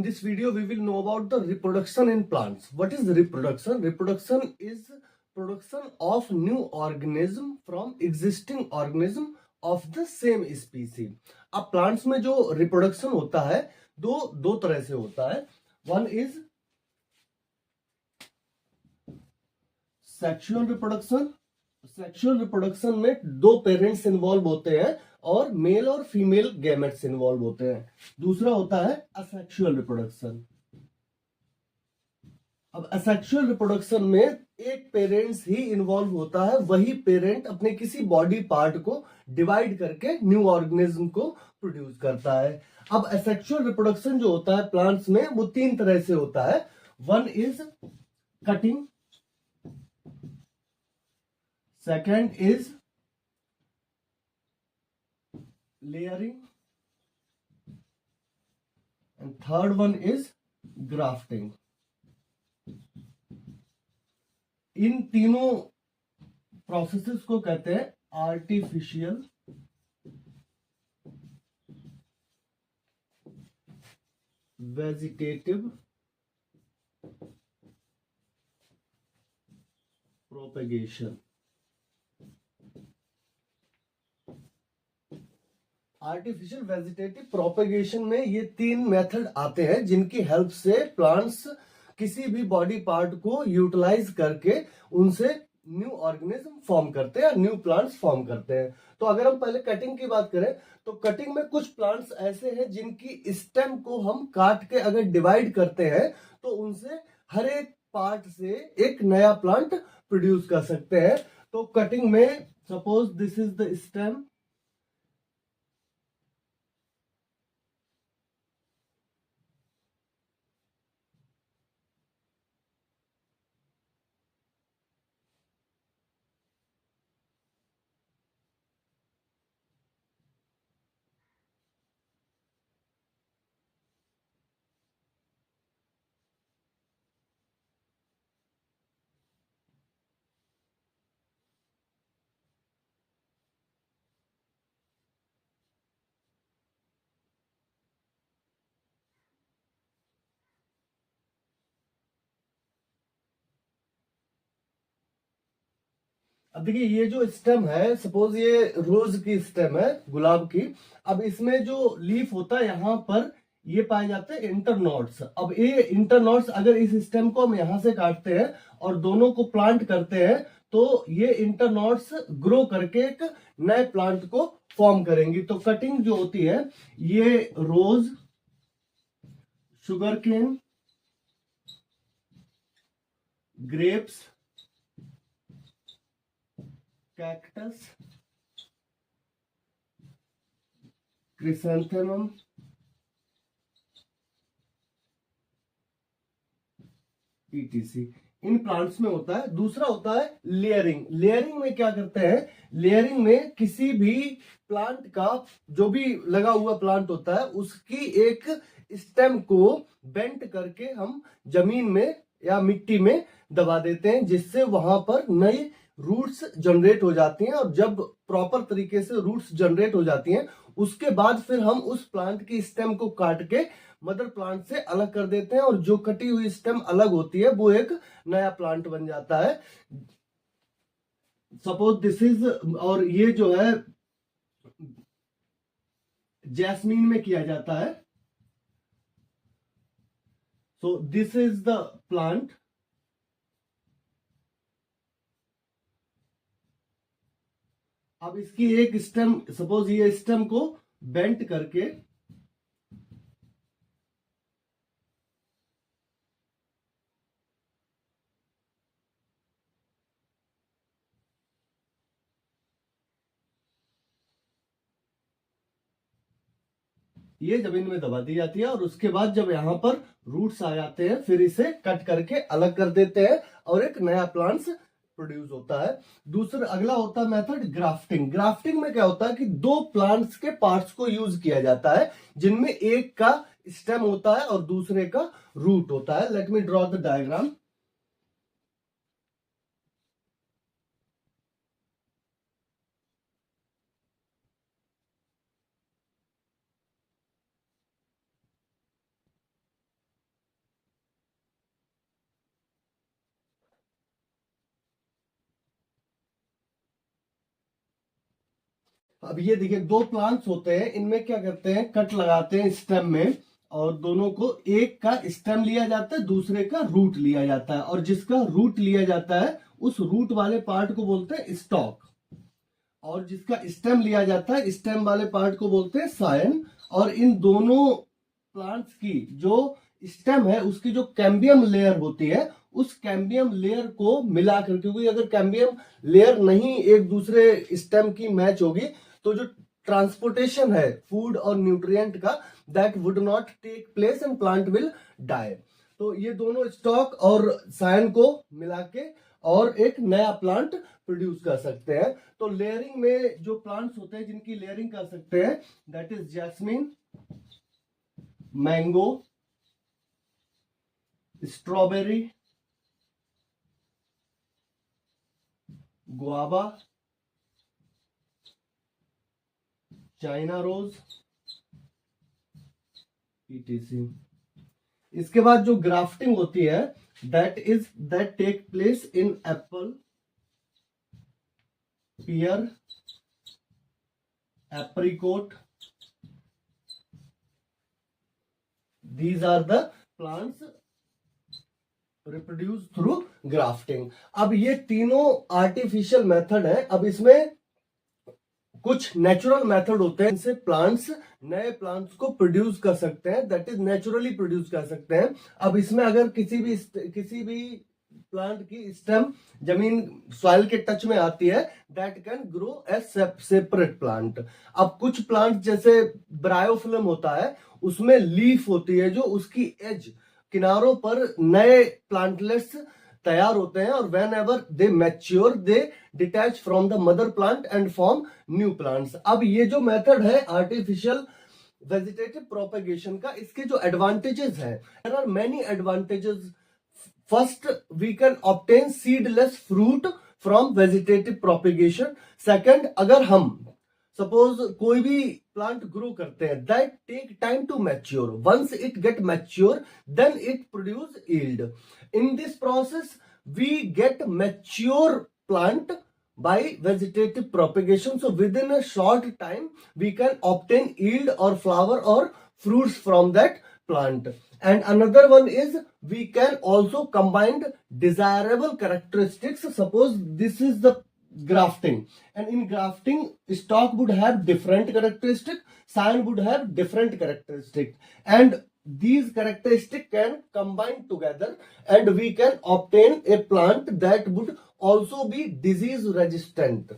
this video, we will know about the reproduction in plants. What is reproduction? Reproduction is production of new organism from existing organism of the same species. अब plants में जो reproduction होता है दो तरह से होता है. One is sexual reproduction. Sexual reproduction में दो पेरेंट्स इन्वॉल्व होते हैं और मेल और फीमेल गैमेट्स इन्वॉल्व होते हैं. दूसरा होता है असेक्सुअल रिप्रोडक्शन. अब असेक्सुअल रिप्रोडक्शन में एक पेरेंट्स ही इन्वॉल्व होता है. वही पेरेंट अपने किसी बॉडी पार्ट को डिवाइड करके न्यू ऑर्गेनिज्म को प्रोड्यूस करता है. अब असेक्सुअल रिप्रोडक्शन जो होता है प्लांट्स में वो तीन तरह से होता है. One is cutting, second is layering and third one is grafting. इन तीनों प्रोसेसेस को कहते हैं artificial vegetative propagation. Artificial vegetative propagation में ये तीन मेथड आते हैं जिनकी हेल्प से प्लांट्स किसी भी बॉडी पार्ट को यूटिलाइज करके उनसे न्यू ऑर्गेनिज्म फॉर्म करते हैं, न्यू प्लांट्स फॉर्म करते हैं. तो अगर हम पहले कटिंग की बात करें तो कटिंग में कुछ प्लांट्स ऐसे हैं जिनकी स्टेम को हम काट के अगर डिवाइड करते हैं तो उनसे हर एक पार्ट से एक नया प्लांट प्रोड्यूस कर सकते हैं. तो कटिंग में suppose this is the stem, अब देखिए ये जो स्टेम है, सपोज ये रोज की स्टेम है, गुलाब की. अब इसमें जो लीफ होता है यहाँ पर ये पाए जाते हैं इंटरनोड्स. अब ये इंटरनोड्स अगर इस स्टेम को हम यहाँ से काटते हैं और दोनों को प्लांट करते हैं तो ये इंटरनोड्स ग्रो करके एक नए प्लांट को फॉर्म करेंगी. तो कटिंग जो होती है ये rose, sugar cane, grapes, cactus, chrysanthemum, etc इन प्लांट्स में होता है. दूसरा होता है लेयरिंग. लेयरिंग में क्या करते हैं, लेयरिंग में किसी भी प्लांट का जो भी लगा हुआ प्लांट होता है उसकी एक स्टेम को बेंट करके हम जमीन में या मिट्टी में दबा देते हैं जिससे वहां पर नई रूट्स जनरेट हो जाती हैं. और जब प्रॉपर तरीके से रूट्स जनरेट हो जाती हैं उसके बाद फिर हम उस प्लांट की स्टेम को काट के मदर प्लांट से अलग कर देते हैं और जो कटी हुई स्टेम अलग होती है वो एक नया प्लांट बन जाता है. सपोज दिस इज, और ये जो है जैस्मीन में किया जाता है. So this is the plant. अब इसकी एक स्टेम, सपोज ये स्टेम को बेंट करके ये जमीन में दबा दी जाती है और उसके बाद जब यहाँ पर रूट्स आ जाते हैं फिर इसे कट करके अलग कर देते हैं और एक नया प्लांट्स प्रोड्यूस होता है. दूसरा अगला होता है मेथड ग्राफ्टिंग. ग्राफ्टिंग में क्या होता है कि दो प्लांट्स के पार्ट्स को यूज किया जाता है जिनमें एक का स्टेम होता है और दूसरे का रूट होता है. Let me draw the diagram. अब ये देखिए, दो प्लांट्स होते हैं, इनमें क्या करते हैं, कट लगाते हैं स्टेम में, और दोनों को, एक का स्टेम लिया जाता है, दूसरे का रूट लिया जाता है, और जिसका रूट लिया जाता है उस रूट वाले पार्ट को बोलते हैं स्टॉक, और जिसका स्टेम लिया जाता है स्टेम वाले पार्ट को बोलते हैं सायन। और इन दोनों प्लांट्स की जो स्टेम है उसकी जो कैम्बियम लेयर होती है, उस कैम्बियम लेयर को मिलाकर, क्योंकि अगर कैम्बियम लेयर नहीं एक दूसरे स्टेम की मैच होगी तो जो ट्रांसपोर्टेशन है फूड और न्यूट्रिएंट का, that would not take place and plant will die. तो ये दोनों स्टॉक और सायन को मिला के और एक नया प्लांट प्रोड्यूस कर सकते हैं। तो लेयरिंग में जो प्लांट्स होते हैं जिनकी लेयरिंग कर सकते हैं, that is jasmine, mango, strawberry, guava, China rose, etc। इसके बाद जो ग्राफ्टिंग होती है, that take place in apple, pear, apricot, these are the plants reproduce through grafting। अब ये तीनों आर्टिफिशियल मेथड है। अब इसमें कुछ नेचुरल मेथड होते हैं, इनसे प्लांट्स नए प्लांट्स को प्रोड्यूस कर सकते हैं, दैट इज नेचुरली प्रोड्यूस कर सकते हैं। अब इसमें अगर किसी भी प्लांट की स्टेम जमीन सॉइल के टच में आती है, that can grow as separate plant. अब कुछ प्लांट जैसे ब्रायोफिलम होता है, उसमें लीफ होती है जो उसकी एज किनारों पर नए प्लांटलेट्स तैयार होते हैं, और when ever they mature they detach from the mother plant and form new plants. अब ये जो मेथड है आर्टिफिशियल वेजिटेटिव प्रोपेगेशन का, इसके जो एडवांटेजेस हैं, there are many advantages. First, we obtain obtain seedless fruit from vegetative propagation। Second, अगर हम सपोज कोई भी प्लांट ग्रो करते हैं, that take time to mature, once it get mature then it produce yield. In this process we get mature plant by vegetative propagation, so within a short time we can obtain yield or flower or fruits from that plant। And another one is we can also combine desirable characteristics। Suppose this is the grafting, and in grafting stalk would have different characteristic, scion would have different characteristic, and these characteristics can combine together and we can obtain a plant that would also be disease resistant।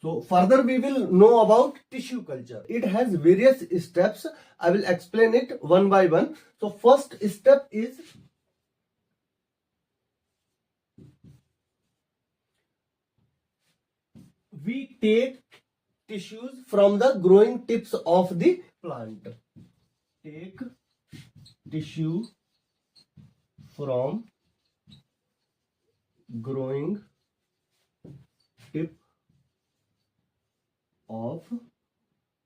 So further we will know about tissue culture। It has various steps, I will explain it one by one। So first step is we take tissues from the growing tips of the plant। Take tissue from growing tip of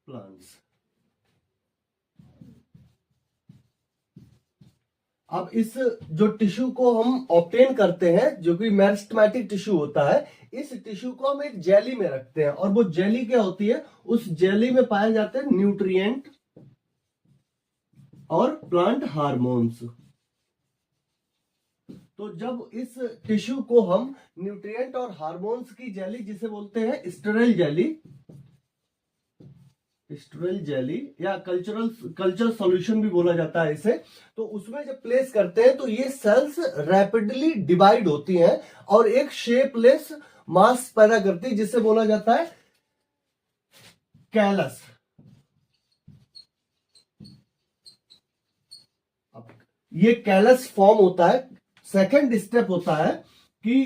plants। अब इस जो tissue को हम obtain करते हैं, जो कि meristematic tissue होता है, इस टिश्यू को हम एक जेली में रखते हैं, और वो जेली क्या होती है, उस जेली में पाए जाते हैं न्यूट्रिएंट और प्लांट हार्मोन्स। तो जब इस टिश्यू को हम न्यूट्रिएंट और हार्मोन्स की जेली, जिसे बोलते हैं स्टेराइल जेली या कल्चर सॉल्यूशन भी बोला जाता है इसे, तो उसमें जब प्लेस करते हैं तो ये सेल्स रैपिडली डिवाइड होती हैं और एक शेपलेस मास पैदा करती है, जिसे बोला जाता है कैलस। ये कैलस फॉर्म होता है। सेकंड स्टेप होता है कि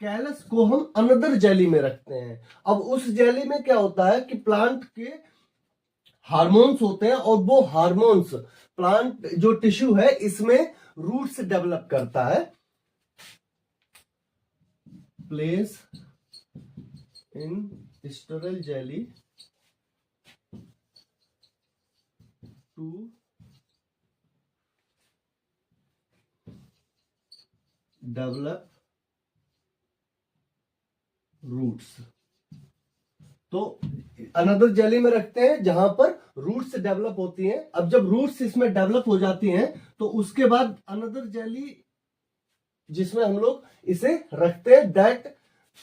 कैलस को हम अनदर जेली में रखते हैं। अब उस जेली में क्या होता है कि प्लांट के हार्मोन्स होते हैं, और वो हार्मोन्स प्लांट जो टिश्यू है इसमें रूट्स डेवलप करता है। Place in sterile jelly to develop roots. तो अनदर जेली में रखते हैं जहां पर रूट्स डेवलप होती हैं। अब जब रूट्स इसमें डेवलप हो जाती हैं तो उसके बाद अनदर जेली जिसमें हम लोग इसे रखते हैं, दैट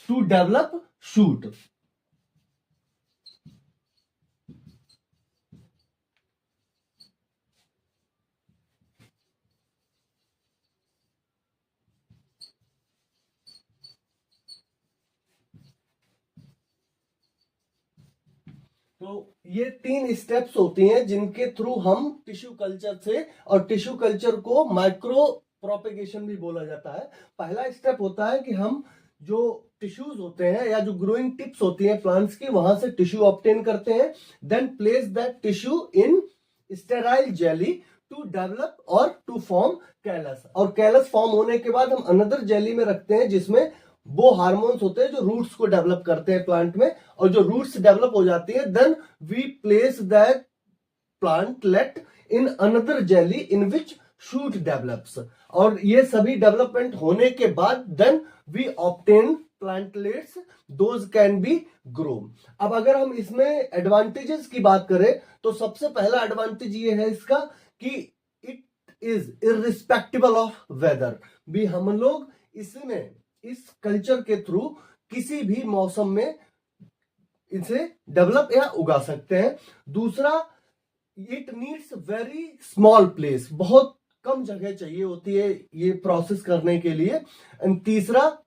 टू डेवलप शूट। तो ये 3 स्टेप्स होती हैं जिनके थ्रू हम टिश्यू कल्चर से, और टिश्यू कल्चर को माइक्रो प्रोपेगेशन भी बोला जाता है। पहला स्टेप होता है कि हम जो टिश्यूज होते हैं या जो ग्रोइंग टिप्स होती हैं प्लांट्स की, वहां से टिश्यू ऑब्टेन करते हैं, then place that tissue in sterile jelly to develop और टू फॉर्म कैलस। और कैलस फॉर्म होने के बाद हम अनदर जेली में रखते हैं जिसमें वो हार्मोन्स होते हैं जो रूट्स को डेवलप करते हैं प्लांट में। और जो रूट्स डेवलप हो जाती है, then we place that plantlet in another jelly in which shoot develops। और ये सभी डेवलपमेंट होने के बाद then we obtain plantlets, those can be grown। अब अगर हम इसमें एडवांटेजेस की बात करें तो सबसे पहला एडवांटेज ये है इसका कि इट इज इररिस्पेक्टिबल ऑफ वेदर। भी हम लोग इसमें इस कल्चर के थ्रू किसी भी मौसम में इसे डेवलप या उगा सकते हैं। दूसरा, it needs very small place, बहुत कम जगह चाहिए होती है ये प्रोसेस करने के लिए। एंड तीसरा,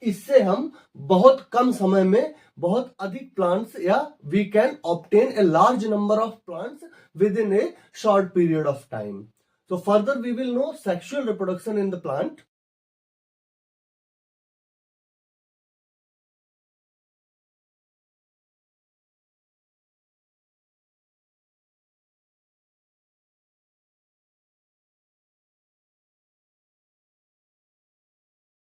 इससे हम बहुत कम समय में बहुत अधिक प्लांट्स या we can obtain a large number of plants within a short period of time. So further we will know sexual reproduction in the plant।